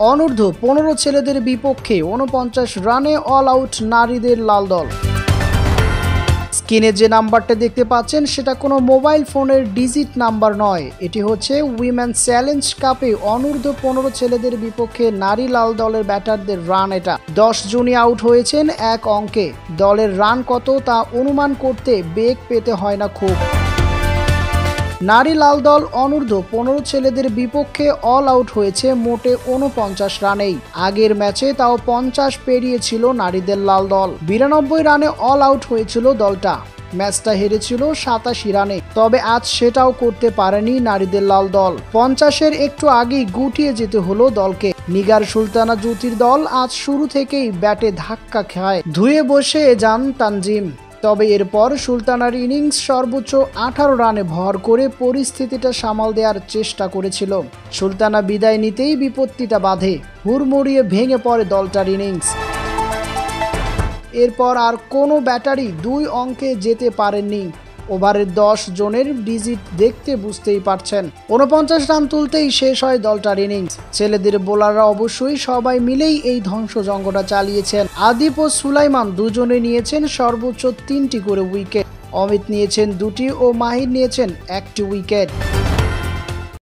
অনূর্ধ্ব-15 ছেলেদের বিপক্ষে ৪৯ রানে অল আউট নারীদের লাল দল। স্ক্রিনে যে নাম্বারটা দেখতে পাচ্ছেন সেটা কোনো মোবাইল ফোনের ডিজিট নাম্বার নয়, এটি হচ্ছে উইমেন চ্যালেঞ্জ কাপে অনূর্ধ্ব-15 ছেলেদের বিপক্ষে নারী লাল দলের ব্যাটারদের রান। এটা 10 জনই আউট হয়েছেন এক অঙ্কে। দলের রান কত তা অনুমান করতে বেগ পেতে হয় না খুব। নারী লাল দল অনূর্ধ্ব-15 ছেলেদের বিপক্ষে অল আউট হয়েছে মোটে ৪৯ রানেই। আগের ম্যাচে তাও 50 পেরিয়েছিল নারীদের লাল দল। 92 রানে অল আউট হয়েছিল দলটা। ম্যাচটা হেরেছিল 87 রানে, তবে আজ সেটাও করতে পারেনি নারীদের লাল দল। 50-এর একটু আগেই গুটিয়ে যেতে হলো দলকে। নিগার সুলতানা জ্যোতির দল আজ শুরু থেকেই ব্যাটে ধাক্কা খায়, ধুয়ে বসে যান তানজিম। তবে এরপর সুলতানার ইনিংস সর্বোচ্চ 18 রানে ভর করে পরিস্থিতিটা সামাল দেওয়ার চেষ্টা করেছিল। সুলতানা বিদায় নিতেই বিপত্তিটা বাধে, হুড়মুড়িয়ে ভেঙে পড়ে দলটার ইনিংস। এরপর আর কোনো ব্যাটারি 2 অঙ্কে যেতে পারেননি। ওভারের 10 জনের ডিজিট দেখতে বুঝতেই পারছেন। 49 রান তুলতেই শেষ হয় দলটার ইনিংস। ছেলেদের বোলাররা অবশ্যই সবাই মিলেই এই ধ্বংসযজ্ঞটা চালিয়েছেন। আদিপ ও সুলাইমান দুজনে নিয়েছেন সর্বোচ্চ 3টি করে উইকেট। অমিত নিয়েছেন 2টি ও মাহির নিয়েছেন 1টি উইকেট।